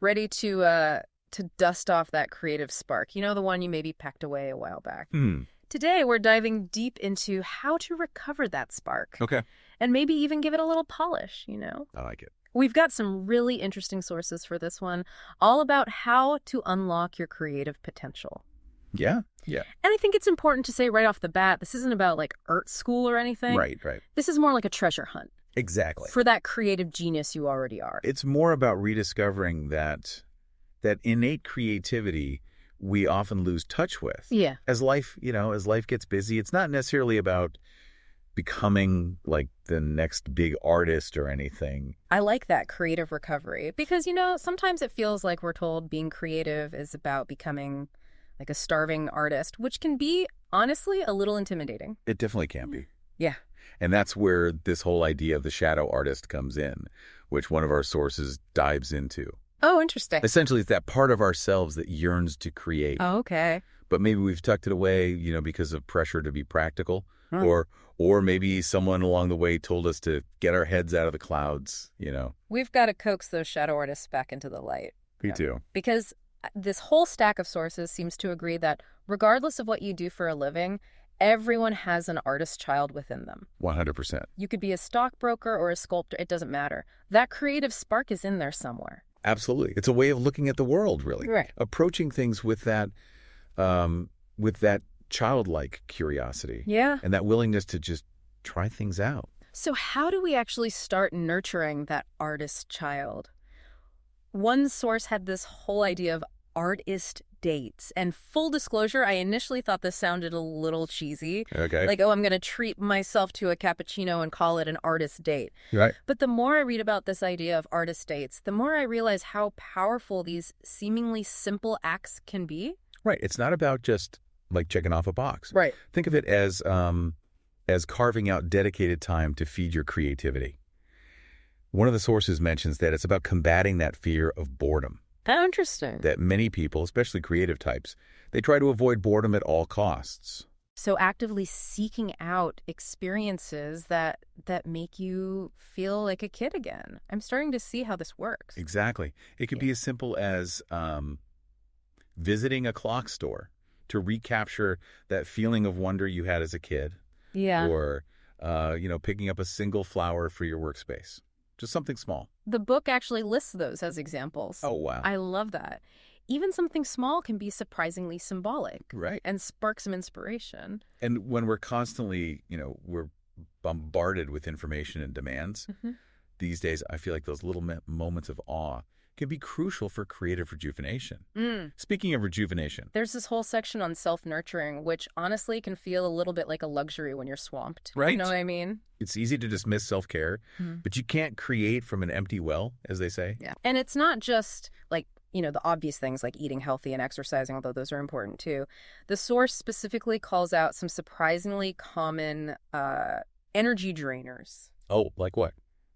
ready to dust off that creative spark. You know, the one you maybe packed away a while back. Today, we're diving deep into how to recover that spark. Okay. And maybe even give it a little polish, you know? I like it. We've got some really interesting sources for this one, all about how to unlock your creative potential. Yeah, yeah. And I think it's important to say right off the bat, this isn't about like art school or anything. Right, right. This is more like a treasure hunt. Exactly. For that creative genius you already are. It's more about rediscovering that innate creativity we often lose touch with. Yeah. As life gets busy, it's not necessarily about becoming like the next big artist or anything. I like that, creative recovery, because, you know, sometimes it feels like we're told being creative is about becoming like a starving artist, which can be, honestly, a little intimidating. It definitely can be. Yeah. And that's where this whole idea of the shadow artist comes in, which one of our sources dives into. Oh, interesting. Essentially, it's that part of ourselves that yearns to create. Oh, okay. But maybe we've tucked it away, you know, because of pressure to be practical. Or maybe someone along the way told us to get our heads out of the clouds, you know. We've got to coax those shadow artists back into the light. Me too. Because this whole stack of sources seems to agree that regardless of what you do for a living, everyone has an artist child within them. 100%. You could be a stockbroker or a sculptor. It doesn't matter. That creative spark is in there somewhere. Absolutely. It's a way of looking at the world, really. Right. Approaching things with that childlike curiosity. Yeah. And that willingness to just try things out. So how do we actually start nurturing that artist child? One source had this whole idea of artist dates. And full disclosure, I initially thought this sounded a little cheesy. Okay. Like, oh, I'm going to treat myself to a cappuccino and call it an artist date. Right. But the more I read about this idea of artist dates, the more I realize how powerful these seemingly simple acts can be. Right. It's not about just like checking off a box. Right. Think of it as carving out dedicated time to feed your creativity. One of the sources mentions that it's about combating that fear of boredom. That's interesting. That many people, especially creative types, they try to avoid boredom at all costs. So actively seeking out experiences that make you feel like a kid again. I'm starting to see how this works. Exactly. It could be as simple as visiting a clock store to recapture that feeling of wonder you had as a kid. Yeah. Or, picking up a single flower for your workspace. Just something small. The book actually lists those as examples. Oh, wow. I love that. Even something small can be surprisingly symbolic. Right. And spark some inspiration. And when we're constantly, we're bombarded with information and demands, these days I feel like those little moments of awe can be crucial for creative rejuvenation. Speaking of rejuvenation. There's this whole section on self-nurturing, which honestly can feel a little bit like a luxury when you're swamped. Right. You know what I mean? It's easy to dismiss self-care, but you can't create from an empty well, as they say. Yeah. And it's not just like, the obvious things like eating healthy and exercising, although those are important too. The source specifically calls out some surprisingly common energy drainers. Oh, like what?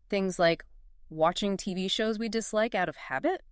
Things like watching TV shows we dislike out of habit,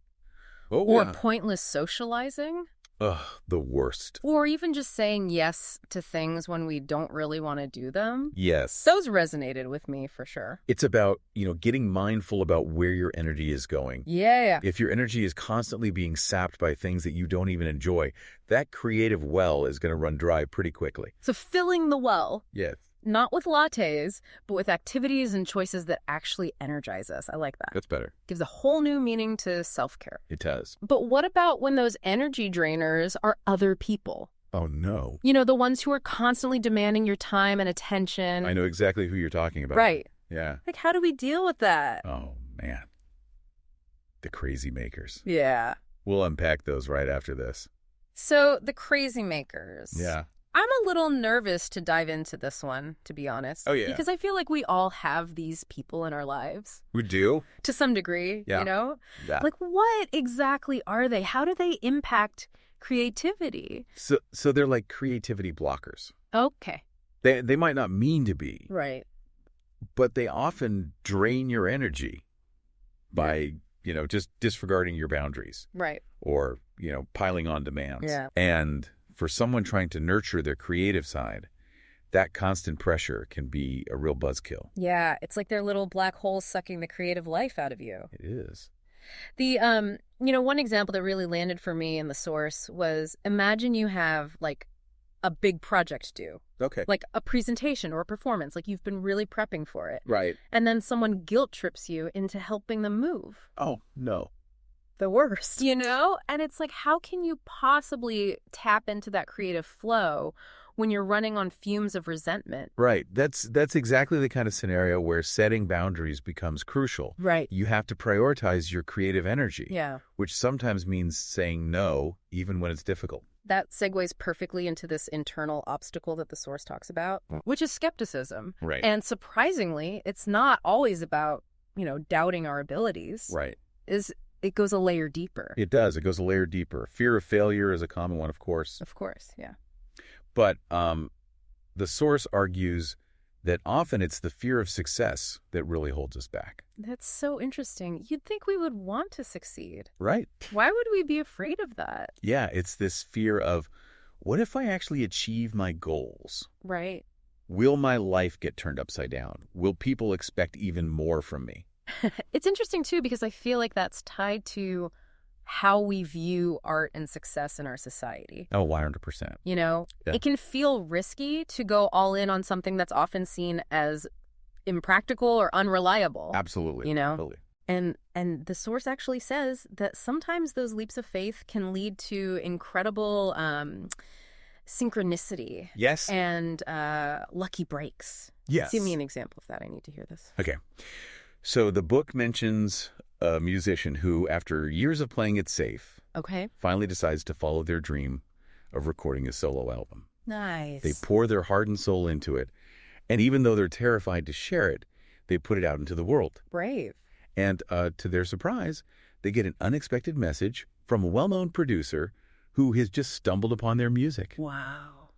or pointless socializing. Ugh, the worst. Or even just saying yes to things when we don't really want to do them. Yes. Those resonated with me for sure. It's about, getting mindful about where your energy is going. Yeah. If your energy is constantly being sapped by things that you don't even enjoy, that creative well is going to run dry pretty quickly. So filling the well. Yes. Not with lattes, but with activities and choices that actually energize us. I like that. That's better. Gives a whole new meaning to self-care. It does. But what about when those energy drainers are other people? Oh, no. The ones who are constantly demanding your time and attention. I know exactly who you're talking about. Right. Yeah. Like, how do we deal with that? Oh, man. The crazy makers. Yeah. We'll unpack those right after this. So, the crazy makers. Yeah. I'm a little nervous to dive into this one, to be honest. Oh, yeah. Because I feel like we all have these people in our lives. We do? To some degree, Yeah. Yeah. Like, what exactly are they? How do they impact creativity? So they're like creativity blockers. Okay. They might not mean to be. Right. But they often drain your energy by, just disregarding your boundaries. Right. Or, piling on demands. Yeah. And for someone trying to nurture their creative side, that constant pressure can be a real buzzkill. Yeah, it's like they're little black holes sucking the creative life out of you. It is. One example that really landed for me in the source was, imagine you have like a big project due. Okay. Like a presentation or a performance, like you've been really prepping for it. Right. And then someone guilt trips you into helping them move. Oh, no. The worst, And it's like, how can you possibly tap into that creative flow when you're running on fumes of resentment? Right. That's exactly the kind of scenario where setting boundaries becomes crucial. Right. You have to prioritize your creative energy. Yeah. Which sometimes means saying no, even when it's difficult. That segues perfectly into this internal obstacle that the source talks about, which is skepticism. Right. And surprisingly, it's not always about, doubting our abilities. Right. It goes a layer deeper. It does. It goes a layer deeper. Fear of failure is a common one, of course. Of course, yeah. But the source argues that often it's the fear of success that really holds us back. That's so interesting. You'd think we would want to succeed. Right. Why would we be afraid of that? Yeah, it's this fear of, what if I actually achieve my goals? Right. Will my life get turned upside down? Will people expect even more from me? It's interesting, too, because I feel like that's tied to how we view art and success in our society. Oh, 100%. Yeah. It can feel risky to go all in on something that's often seen as impractical or unreliable. Absolutely. Totally. And the source actually says that sometimes those leaps of faith can lead to incredible synchronicity. Yes. And lucky breaks. Yes. Give me an example of that. I need to hear this. Okay. So the book mentions a musician who, after years of playing it safe, finally decides to follow their dream of recording a solo album. Nice. They pour their heart and soul into it, and even though they're terrified to share it, they put it out into the world. Brave. And to their surprise, they get an unexpected message from a well-known producer who has just stumbled upon their music. Wow.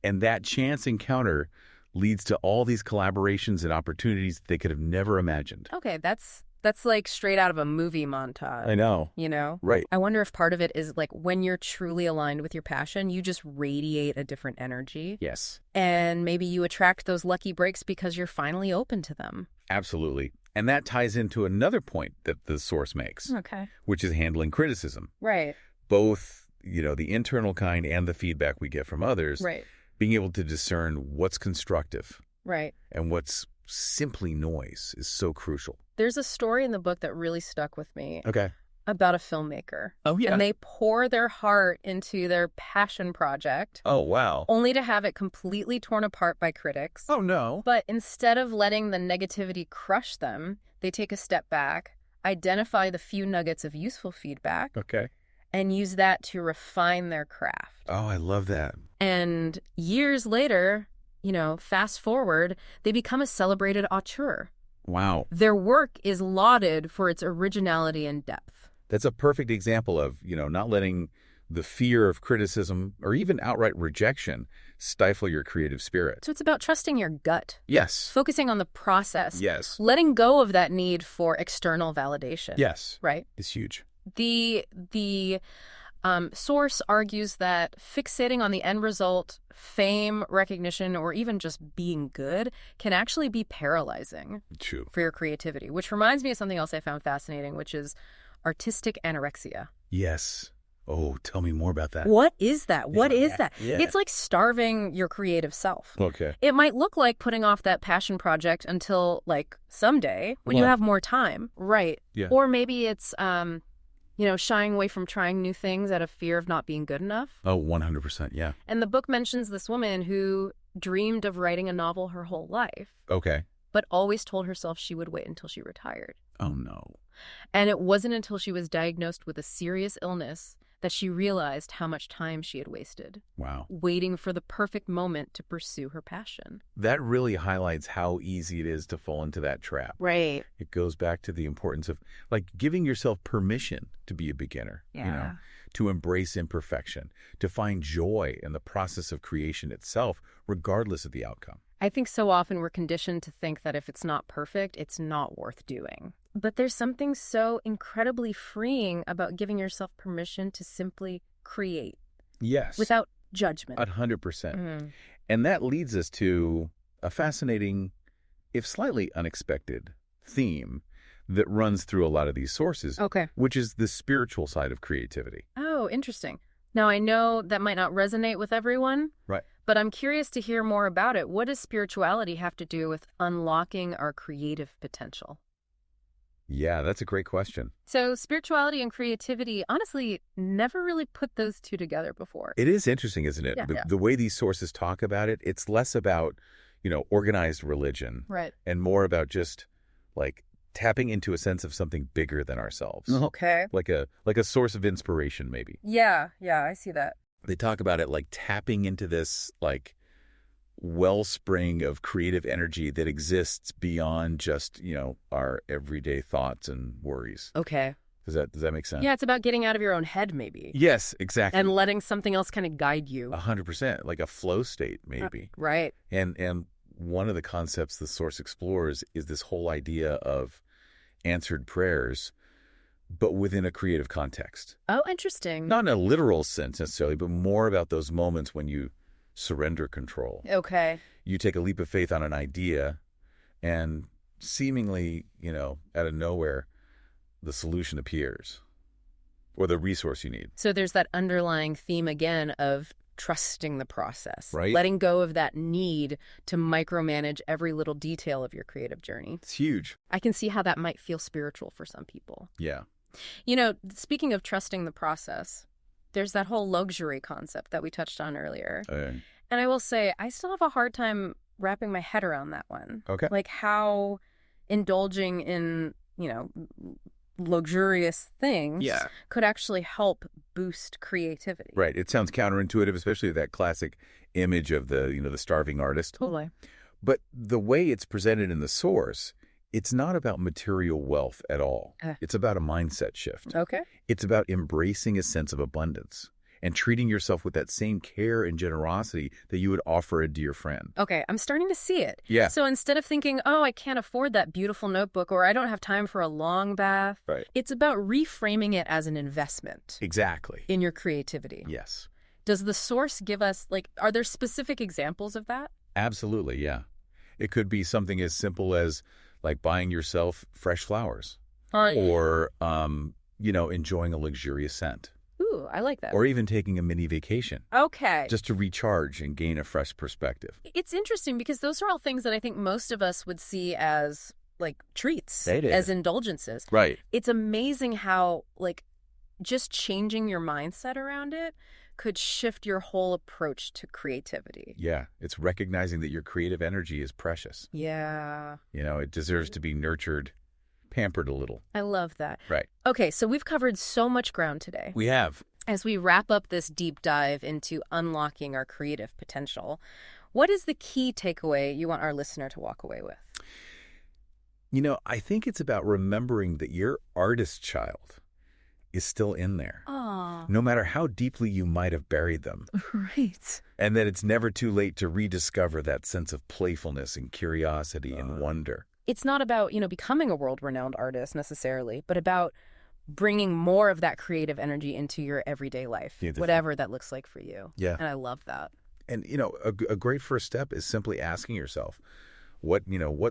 And that chance encounter leads to all these collaborations and opportunities they could have never imagined. Okay, that's like straight out of a movie montage. I know. Right. I wonder if part of it is like when you're truly aligned with your passion, you just radiate a different energy. Yes. And maybe you attract those lucky breaks because you're finally open to them. Absolutely. And that ties into another point that the source makes. Okay. Which is handling criticism. Right. Both, the internal kind and the feedback we get from others. Right. Being able to discern what's constructive. Right. And what's simply noise is so crucial. There's a story in the book that really stuck with me. Okay. About a filmmaker. Oh, yeah. And they pour their heart into their passion project. Oh, wow. Only to have it completely torn apart by critics. Oh, no. But instead of letting the negativity crush them, they take a step back, identify the few nuggets of useful feedback. Okay. And use that to refine their craft. Oh, I love that. And years later, fast forward, they become a celebrated auteur. Wow. Their work is lauded for its originality and depth. That's a perfect example of, not letting the fear of criticism or even outright rejection stifle your creative spirit. So it's about trusting your gut. Yes. Focusing on the process. Yes. Letting go of that need for external validation. Yes. Right? It's huge. The source argues that fixating on the end result, fame, recognition, or even just being good can actually be paralyzing. True. For your creativity, which reminds me of something else I found fascinating, which is artistic anorexia. Yes. Oh, tell me more about that. What is that? What is that? Yeah. It's like starving your creative self. Okay. It might look like putting off that passion project until, like, someday when you have more time. Right. Yeah. Or maybe it's shying away from trying new things out of fear of not being good enough. Oh, 100%, yeah. And the book mentions this woman who dreamed of writing a novel her whole life. Okay. But always told herself she would wait until she retired. Oh, no. And it wasn't until she was diagnosed with a serious illness that she realized how much time she had wasted. Wow. Waiting for the perfect moment to pursue her passion. That really highlights how easy it is to fall into that trap. Right. It goes back to the importance of, like, giving yourself permission to be a beginner. Yeah. To embrace imperfection, to find joy in the process of creation itself, regardless of the outcome. I think so often we're conditioned to think that if it's not perfect, it's not worth doing. But there's something so incredibly freeing about giving yourself permission to simply create. Yes. Without judgment. 100%. Mm-hmm. And that leads us to a fascinating, if slightly unexpected, theme that runs through a lot of these sources, Okay. which is the spiritual side of creativity. Oh, interesting. Now, I know that might not resonate with everyone, Right. but I'm curious to hear more about it. What does spirituality have to do with unlocking our creative potential? Yeah, that's a great question. So spirituality and creativity, honestly, never really put those two together before. It is interesting, isn't it? Yeah. The way these sources talk about it, it's less about, organized religion Right. and more about just like tapping into a sense of something bigger than ourselves. Okay. Like a source of inspiration, maybe. Yeah, I see that. They talk about it like tapping into this like wellspring of creative energy that exists beyond just, our everyday thoughts and worries. Okay. Does that make sense? Yeah, it's about getting out of your own head, maybe. Yes, exactly. And letting something else kind of guide you. 100%, like a flow state, maybe. Right. And one of the concepts the source explores is this whole idea of answered prayers, but within a creative context. Oh, interesting. Not in a literal sense necessarily, but more about those moments when you surrender control. Okay. You take a leap of faith on an idea and seemingly, out of nowhere, the solution appears or the resource you need. So there's that underlying theme again of trusting the process, Right. Letting go of that need to micromanage every little detail of your creative journey. It's huge. I can see how that might feel spiritual for some people. Yeah. Speaking of trusting the process, there's that whole luxury concept that we touched on earlier. And I will say, I still have a hard time wrapping my head around that one. Okay. Like how indulging in, luxurious things could actually help boost creativity. Right. It sounds counterintuitive, especially that classic image of the starving artist. Totally. But the way it's presented in the source, it's not about material wealth at all. It's about a mindset shift. Okay. It's about embracing a sense of abundance and treating yourself with that same care and generosity that you would offer a dear friend. Okay, I'm starting to see it. Yeah. So instead of thinking, oh, I can't afford that beautiful notebook or I don't have time for a long bath, Right. It's about reframing it as an investment Exactly. in your creativity. Yes. Does the source give us, are there specific examples of that? Absolutely, yeah. It could be something as simple as like buying yourself fresh flowers or, enjoying a luxurious scent. Ooh, I like that. Or even taking a mini vacation. Okay. Just to recharge and gain a fresh perspective. It's interesting because those are all things that I think most of us would see as treats, They did. as indulgences. Right. It's amazing how just changing your mindset around it could shift your whole approach to creativity. Yeah. It's recognizing that your creative energy is precious. Yeah. It deserves to be nurtured, pampered a little. I love that. Right. Okay, so we've covered so much ground today. We have. As we wrap up this deep dive into unlocking our creative potential, what is the key takeaway you want our listener to walk away with? I think it's about remembering that your artist child is still in there. Oh, No matter how deeply you might have buried them. right. And that it's never too late to rediscover that sense of playfulness and curiosity and wonder. It's not about, becoming a world-renowned artist necessarily, but about bringing more of that creative energy into your everyday life, whatever that looks like for you. Yeah. And I love that. And, a great first step is simply asking yourself, what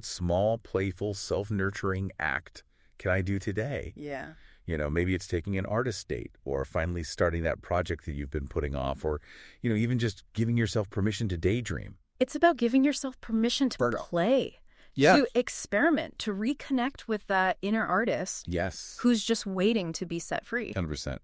small, playful, self-nurturing act can I do today? Yeah. Maybe it's taking an artist date or finally starting that project that you've been putting off or, even just giving yourself permission to daydream. It's about giving yourself permission to play, to experiment, to reconnect with that inner artist Yes. who's just waiting to be set free. 100%.